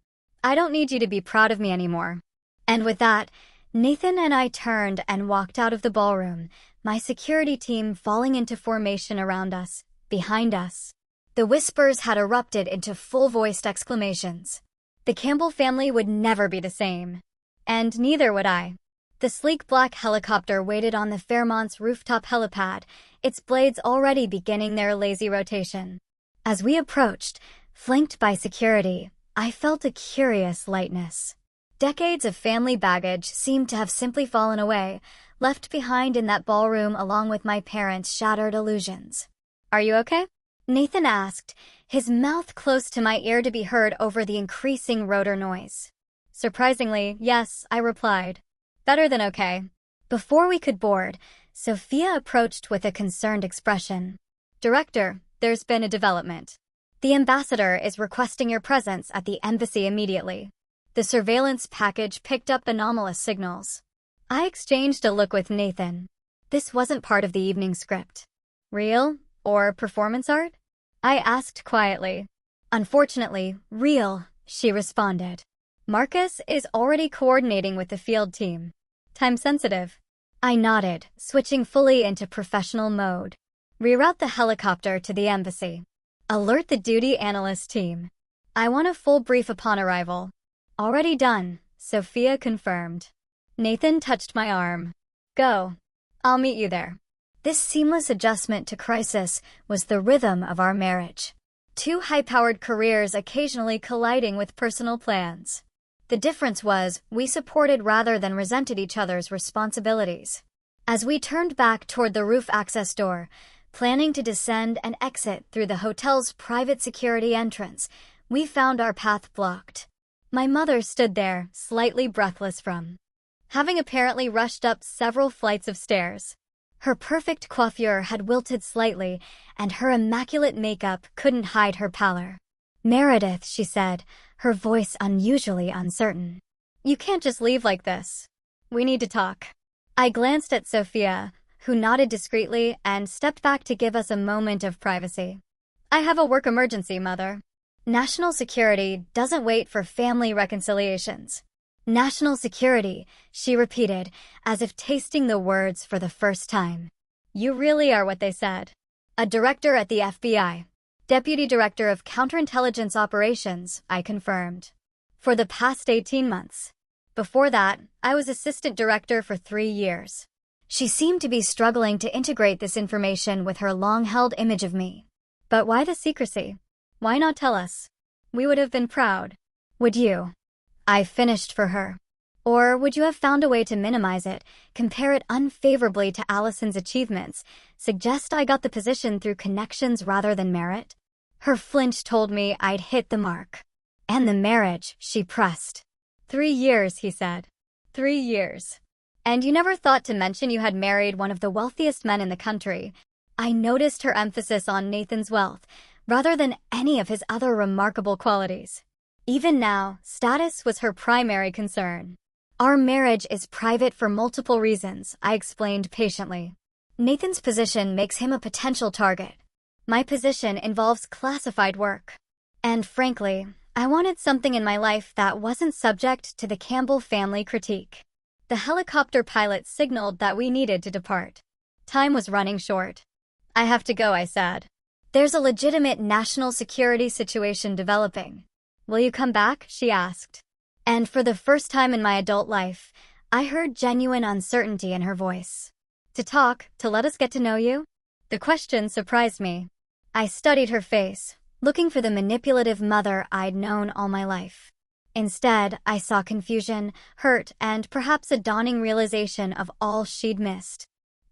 I don't need you to be proud of me anymore. And with that, Nathan and I turned and walked out of the ballroom, my security team falling into formation around us, behind us. The whispers had erupted into full-voiced exclamations. The Campbell family would never be the same. And neither would I. The sleek black helicopter waited on the Fairmont's rooftop helipad, its blades already beginning their lazy rotation. As we approached, flanked by security, I felt a curious lightness. Decades of family baggage seemed to have simply fallen away, left behind in that ballroom along with my parents' shattered illusions. Are you okay? Nathan asked, his mouth close to my ear to be heard over the increasing rotor noise. Surprisingly, yes, I replied. Better than okay. Before we could board, Sophia approached with a concerned expression. Director, there's been a development. The ambassador is requesting your presence at the embassy immediately. The surveillance package picked up anomalous signals. I exchanged a look with Nathan. This wasn't part of the evening script. Real? Or performance art? I asked quietly. Unfortunately, real, she responded. Marcus is already coordinating with the field team. Time sensitive. I nodded, switching fully into professional mode. Reroute the helicopter to the embassy. Alert the duty analyst team. I want a full brief upon arrival. Already done, Sophia confirmed. Nathan touched my arm. Go. I'll meet you there. This seamless adjustment to crisis was the rhythm of our marriage. Two high-powered careers occasionally colliding with personal plans. The difference was we supported rather than resented each other's responsibilities. As we turned back toward the roof access door, planning to descend and exit through the hotel's private security entrance, we found our path blocked. My mother stood there, slightly breathless from having apparently rushed up several flights of stairs. Her perfect coiffure had wilted slightly, and her immaculate makeup couldn't hide her pallor. Meredith, she said, her voice unusually uncertain. You can't just leave like this. We need to talk. I glanced at Sophia, who nodded discreetly and stepped back to give us a moment of privacy. I have a work emergency, Mother. National security doesn't wait for family reconciliations. National security, she repeated, as if tasting the words for the first time. You really are what they said. A director at the FBI. Deputy Director of Counterintelligence Operations, I confirmed. For the past 18 months. Before that, I was assistant director for 3 years. She seemed to be struggling to integrate this information with her long-held image of me. But why the secrecy? Why not tell us? We would have been proud. Would you? I finished for her. Or would you have found a way to minimize it, compare it unfavorably to Allison's achievements, suggest I got the position through connections rather than merit? Her flinch told me I'd hit the mark. And the marriage, she pressed. 3 years, he said. 3 years. And you never thought to mention you had married one of the wealthiest men in the country. I noticed her emphasis on Nathan's wealth, rather than any of his other remarkable qualities. Even now, status was her primary concern. Our marriage is private for multiple reasons, I explained patiently. Nathan's position makes him a potential target. My position involves classified work. And frankly, I wanted something in my life that wasn't subject to the Campbell family critique. The helicopter pilot signaled that we needed to depart. Time was running short. I have to go, I said. There's a legitimate national security situation developing. Will you come back? She asked. And for the first time in my adult life, I heard genuine uncertainty in her voice. To talk, to let us get to know you? The question surprised me. I studied her face, looking for the manipulative mother I'd known all my life. Instead, I saw confusion, hurt, and perhaps a dawning realization of all she'd missed.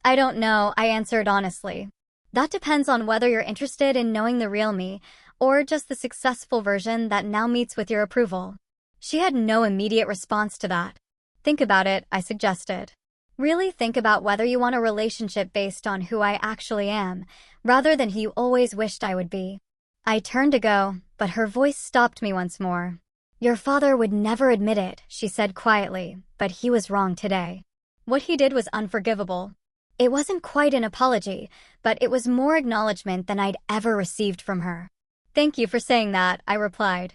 I don't know, I answered honestly. That depends on whether you're interested in knowing the real me, or just the successful version that now meets with your approval. She had no immediate response to that. Think about it, I suggested. Really think about whether you want a relationship based on who I actually am, rather than who you always wished I would be. I turned to go, but her voice stopped me once more. Your father would never admit it, she said quietly, but he was wrong today. What he did was unforgivable. It wasn't quite an apology, but it was more acknowledgement than I'd ever received from her. Thank you for saying that, I replied.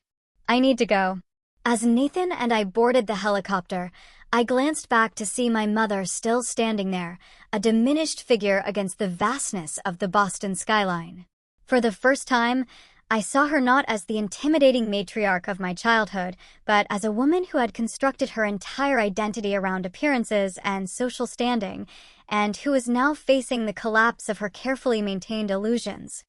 I need to go. As Nathan and I boarded the helicopter, I glanced back to see my mother still standing there, a diminished figure against the vastness of the Boston skyline. For the first time, I saw her not as the intimidating matriarch of my childhood, but as a woman who had constructed her entire identity around appearances and social standing, and who was now facing the collapse of her carefully maintained illusions.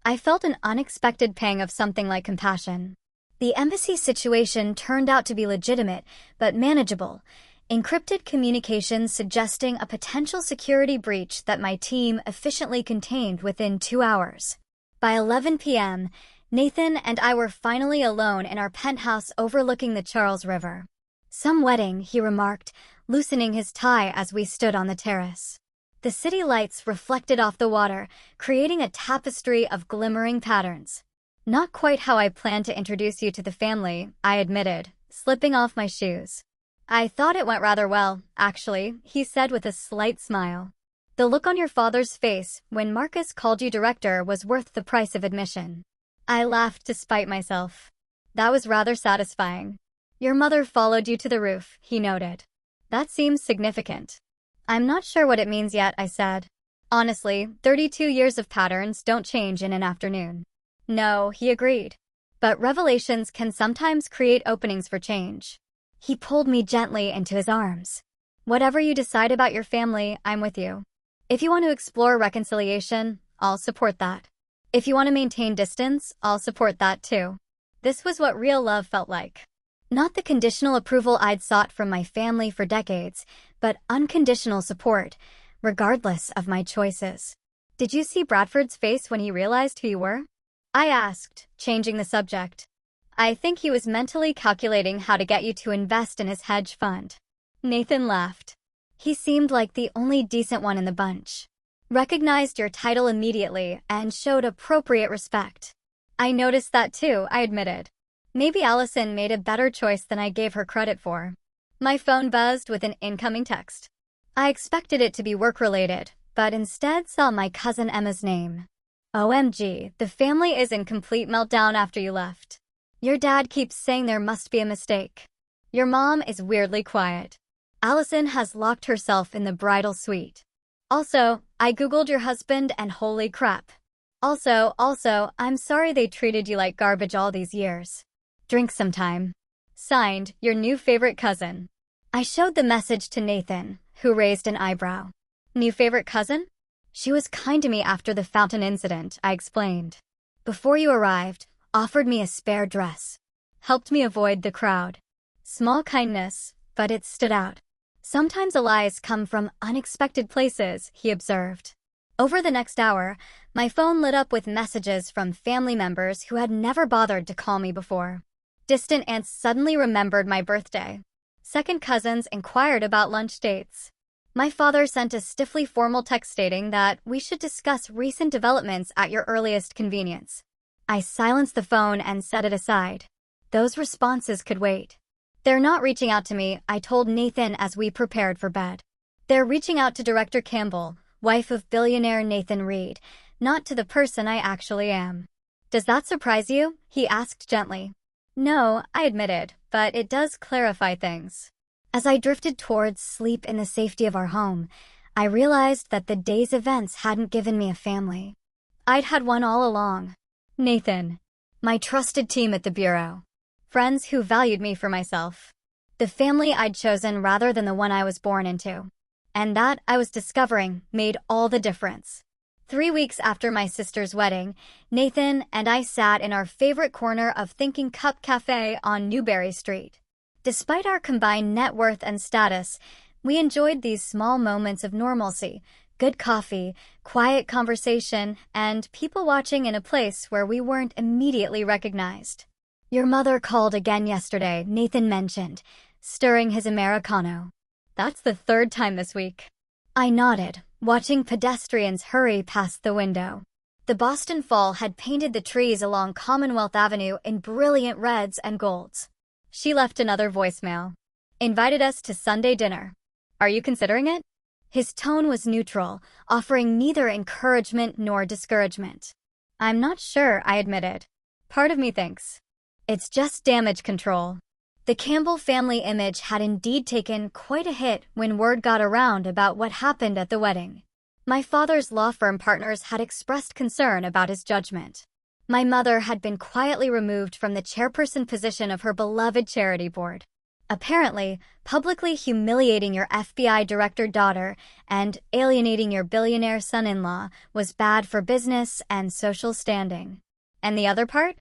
I felt an unexpected pang of something like compassion. The embassy situation turned out to be legitimate, but manageable. Encrypted communications suggesting a potential security breach that my team efficiently contained within 2 hours. By 11 p.m., Nathan and I were finally alone in our penthouse overlooking the Charles River. Some wedding, he remarked, loosening his tie as we stood on the terrace. The city lights reflected off the water, creating a tapestry of glimmering patterns. Not quite how I planned to introduce you to the family, I admitted, slipping off my shoes. I thought it went rather well, actually, he said with a slight smile. The look on your father's face when Marcus called you director was worth the price of admission. I laughed to spite myself. That was rather satisfying. Your mother followed you to the roof, he noted. That seems significant. I'm not sure what it means yet, I said. Honestly, 32 years of patterns don't change in an afternoon. No, he agreed. But revelations can sometimes create openings for change. He pulled me gently into his arms. Whatever you decide about your family, I'm with you. If you want to explore reconciliation, I'll support that. If you want to maintain distance, I'll support that too. This was what real love felt like. Not the conditional approval I'd sought from my family for decades, but unconditional support, regardless of my choices. Did you see Bradford's face when he realized who you were? I asked, changing the subject. I think he was mentally calculating how to get you to invest in his hedge fund. Nathan laughed. He seemed like the only decent one in the bunch. Recognized your title immediately and showed appropriate respect. I noticed that too, I admitted. Maybe Allison made a better choice than I gave her credit for. My phone buzzed with an incoming text. I expected it to be work-related, but instead saw my cousin Emma's name. OMG, the family is in complete meltdown after you left. Your dad keeps saying there must be a mistake. Your mom is weirdly quiet. Allison has locked herself in the bridal suite. Also, I googled your husband and holy crap. Also, I'm sorry they treated you like garbage all these years. Drink sometime. Signed, your new favorite cousin. I showed the message to Nathan, who raised an eyebrow. New favorite cousin? She was kind to me after the fountain incident, I explained. Before you arrived, offered me a spare dress. Helped me avoid the crowd. Small kindness, but it stood out. Sometimes allies come from unexpected places, he observed. Over the next hour, my phone lit up with messages from family members who had never bothered to call me before. Distant aunts suddenly remembered my birthday. Second cousins inquired about lunch dates. My father sent a stiffly formal text stating that we should discuss recent developments at your earliest convenience. I silenced the phone and set it aside. Those responses could wait. They're not reaching out to me, I told Nathan as we prepared for bed. They're reaching out to Director Campbell, wife of billionaire Nathan Reed, not to the person I actually am. Does that surprise you? He asked gently. No, I admitted, but it does clarify things. As I drifted towards sleep in the safety of our home, I realized that the day's events hadn't given me a family. I'd had one all along. Nathan. My trusted team at the Bureau. Friends who valued me for myself. The family I'd chosen rather than the one I was born into. And that, I was discovering, made all the difference. 3 weeks after my sister's wedding, Nathan and I sat in our favorite corner of Thinking Cup Cafe on Newberry Street. Despite our combined net worth and status, we enjoyed these small moments of normalcy, good coffee, quiet conversation, and people watching in a place where we weren't immediately recognized. Your mother called again yesterday, Nathan mentioned, stirring his Americano. That's the 3rd time this week. I nodded, watching pedestrians hurry past the window. The Boston Fall had painted the trees along Commonwealth Avenue in brilliant reds and golds. She left another voicemail. Invited us to Sunday dinner. Are you considering it? His tone was neutral, offering neither encouragement nor discouragement. I'm not sure, I admitted. Part of me thinks. It's just damage control. The Campbell family image had indeed taken quite a hit when word got around about what happened at the wedding. My father's law firm partners had expressed concern about his judgment. My mother had been quietly removed from the chairperson position of her beloved charity board. Apparently, publicly humiliating your FBI director daughter and alienating your billionaire son-in-law was bad for business and social standing. And the other part?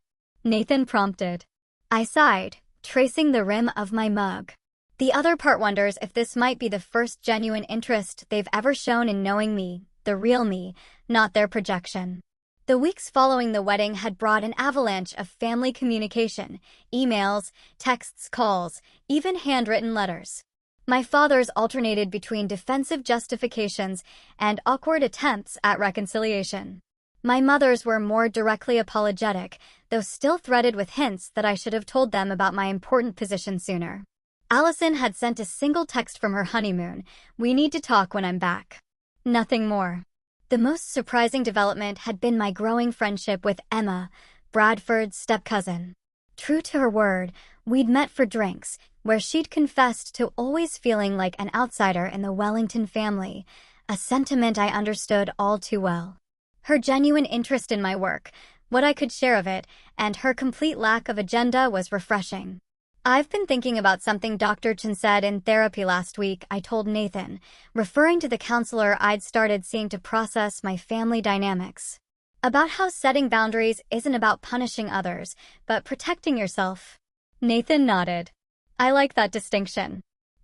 Nathan prompted. I sighed, tracing the rim of my mug. The other part wonders if this might be the first genuine interest they've ever shown in knowing me, the real me, not their projection. The weeks following the wedding had brought an avalanche of family communication, emails, texts, calls, even handwritten letters. My father's alternated between defensive justifications and awkward attempts at reconciliation. My mother's were more directly apologetic, though still threaded with hints that I should have told them about my important position sooner. Allison had sent a single text from her honeymoon, "We need to talk when I'm back." Nothing more. The most surprising development had been my growing friendship with Emma, Bradford's step-cousin. True to her word, we'd met for drinks, where she'd confessed to always feeling like an outsider in the Wellington family, a sentiment I understood all too well. Her genuine interest in my work, what I could share of it, and her complete lack of agenda was refreshing. "I've been thinking about something Dr. Chen said in therapy last week," I told Nathan, referring to the counselor I'd started seeing to process my family dynamics. "About how setting boundaries isn't about punishing others, but protecting yourself." Nathan nodded. "I like that distinction.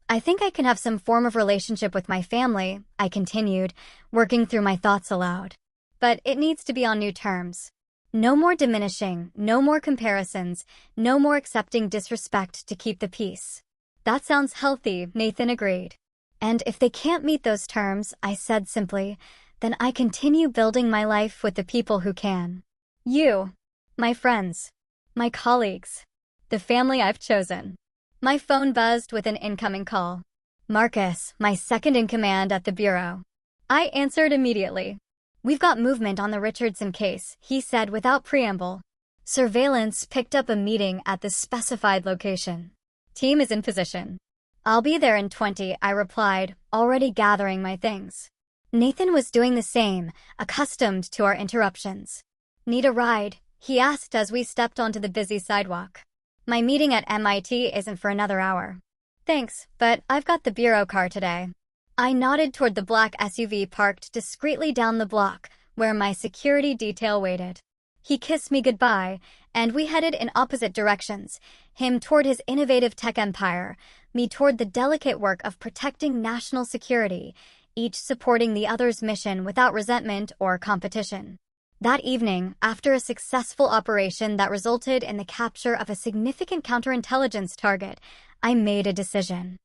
I think I can have some form of relationship with my family," I continued, working through my thoughts aloud. "But it needs to be on new terms. No more diminishing, no more comparisons, no more accepting disrespect to keep the peace." "That sounds healthy," Nathan agreed. "And if they can't meet those terms," I said simply, "then I continue building my life with the people who can. You, my friends, my colleagues, the family I've chosen." My phone buzzed with an incoming call. Marcus, my second-in-command at the bureau. I answered immediately. "We've got movement on the Richardson case," he said without preamble. "Surveillance picked up a meeting at the specified location. Team is in position." "I'll be there in 20, I replied, already gathering my things. Nathan was doing the same, accustomed to our interruptions. "Need a ride?" he asked as we stepped onto the busy sidewalk. "My meeting at MIT isn't for another hour." "Thanks, but I've got the bureau car today." I nodded toward the black SUV parked discreetly down the block, where my security detail waited. He kissed me goodbye, and we headed in opposite directions, him toward his innovative tech empire, me toward the delicate work of protecting national security, each supporting the other's mission without resentment or competition. That evening, after a successful operation that resulted in the capture of a significant counterintelligence target, I made a decision.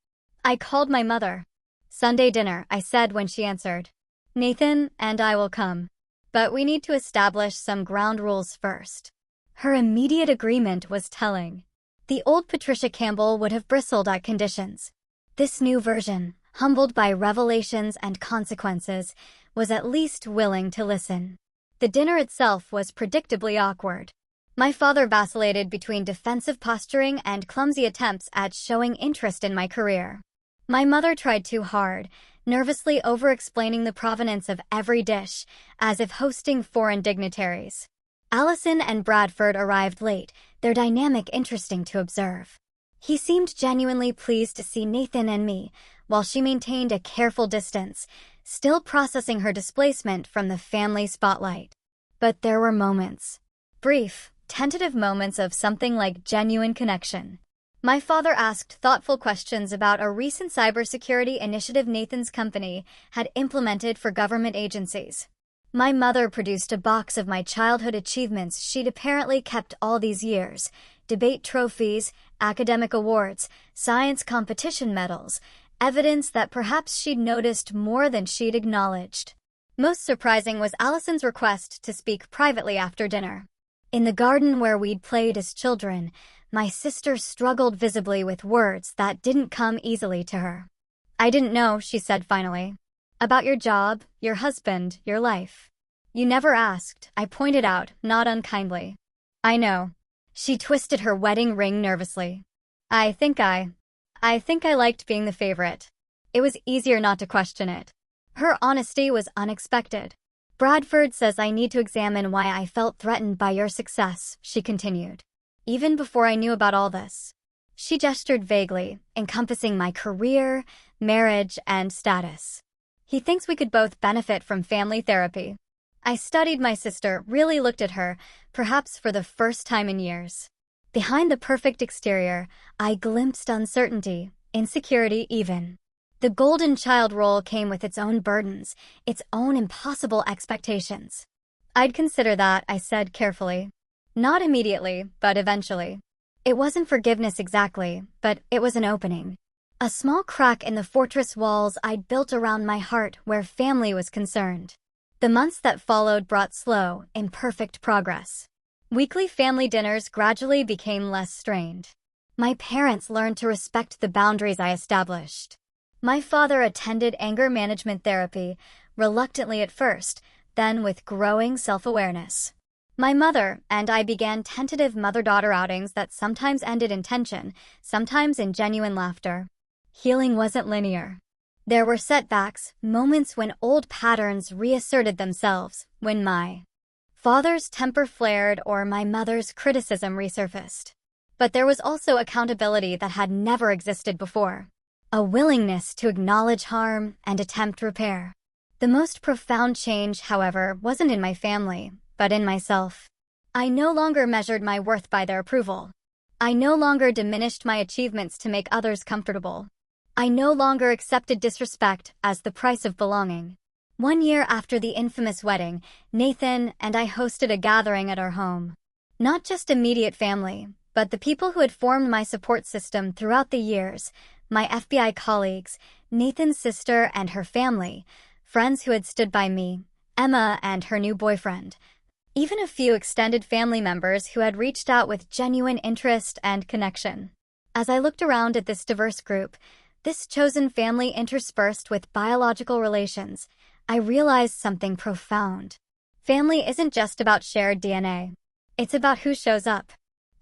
I called my mother. "Sunday dinner," I said when she answered. "Nathan and I will come. But we need to establish some ground rules first." Her immediate agreement was telling. The old Patricia Campbell would have bristled at conditions. This new version, humbled by revelations and consequences, was at least willing to listen. The dinner itself was predictably awkward. My father vacillated between defensive posturing and clumsy attempts at showing interest in my career. My mother tried too hard, nervously over-explaining the provenance of every dish, as if hosting foreign dignitaries. Allison and Bradford arrived late, their dynamic interesting to observe. He seemed genuinely pleased to see Nathan and me, while she maintained a careful distance, still processing her displacement from the family spotlight. But there were moments. Brief, tentative moments of something like genuine connection. My father asked thoughtful questions about a recent cybersecurity initiative Nathan's company had implemented for government agencies. My mother produced a box of my childhood achievements she'd apparently kept all these years: debate trophies, academic awards, science competition medals, evidence that perhaps she'd noticed more than she'd acknowledged. Most surprising was Allison's request to speak privately after dinner. In the garden where we'd played as children, my sister struggled visibly with words that didn't come easily to her. "I didn't know," she said finally. "About your job, your husband, your life. You never asked," I pointed out, not unkindly. "I know." She twisted her wedding ring nervously. I think I liked being the favorite. It was easier not to question it." Her honesty was unexpected. "Bradford says I need to examine why I felt threatened by your success," she continued. "Even before I knew about all this." She gestured vaguely, encompassing my career, marriage, and status. "He thinks we could both benefit from family therapy." I studied my sister, really looked at her, perhaps for the first time in years. Behind the perfect exterior, I glimpsed uncertainty, insecurity even. The golden child role came with its own burdens, its own impossible expectations. "I'd consider that," I said carefully. "Not immediately, but eventually." It wasn't forgiveness exactly, but it was an opening. A small crack in the fortress walls I'd built around my heart where family was concerned. The months that followed brought slow, imperfect progress. Weekly family dinners gradually became less strained. My parents learned to respect the boundaries I established. My father attended anger management therapy, reluctantly at first, then with growing self-awareness. My mother and I began tentative mother-daughter outings that sometimes ended in tension, sometimes in genuine laughter. Healing wasn't linear. There were setbacks, moments when old patterns reasserted themselves, when my father's temper flared or my mother's criticism resurfaced. But there was also accountability that had never existed before. A willingness to acknowledge harm and attempt repair. The most profound change, however, wasn't in my family, but in myself. I no longer measured my worth by their approval. I no longer diminished my achievements to make others comfortable. I no longer accepted disrespect as the price of belonging. 1 year after the infamous wedding, Nathan and I hosted a gathering at our home. Not just immediate family, but the people who had formed my support system throughout the years, my FBI colleagues, Nathan's sister and her family, friends who had stood by me, Emma and her new boyfriend, even a few extended family members who had reached out with genuine interest and connection. As I looked around at this diverse group, this chosen family interspersed with biological relations, I realized something profound. Family isn't just about shared DNA. It's about who shows up,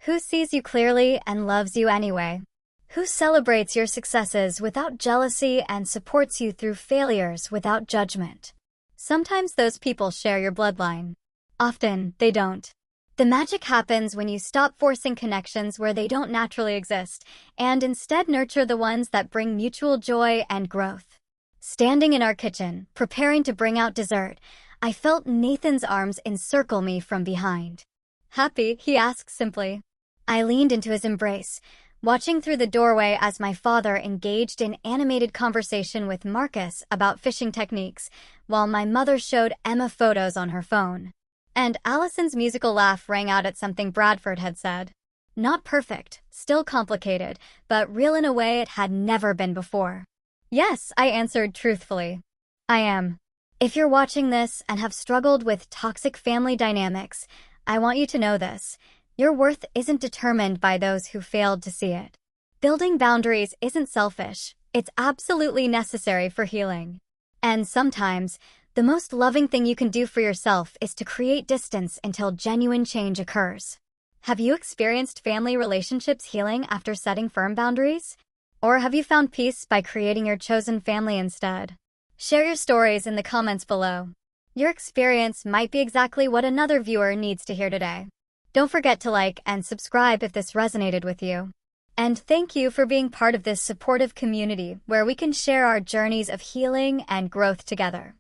who sees you clearly and loves you anyway, who celebrates your successes without jealousy and supports you through failures without judgment. Sometimes those people share your bloodline. Often, they don't. The magic happens when you stop forcing connections where they don't naturally exist, and instead nurture the ones that bring mutual joy and growth. Standing in our kitchen, preparing to bring out dessert, I felt Nathan's arms encircle me from behind. "Happy?" he asked simply. I leaned into his embrace, watching through the doorway as my father engaged in animated conversation with Marcus about fishing techniques, while my mother showed Emma photos on her phone. And Allison's musical laugh rang out at something Bradford had said. Not perfect, still complicated, but real in a way it had never been before. Yes, I answered truthfully. I am. If you're watching this and have struggled with toxic family dynamics, I want you to know this. Your worth isn't determined by those who failed to see it. Building boundaries isn't selfish. It's absolutely necessary for healing. And sometimes, the most loving thing you can do for yourself is to create distance until genuine change occurs. Have you experienced family relationships healing after setting firm boundaries? Or have you found peace by creating your chosen family instead? Share your stories in the comments below. Your experience might be exactly what another viewer needs to hear today. Don't forget to like and subscribe if this resonated with you. And thank you for being part of this supportive community where we can share our journeys of healing and growth together.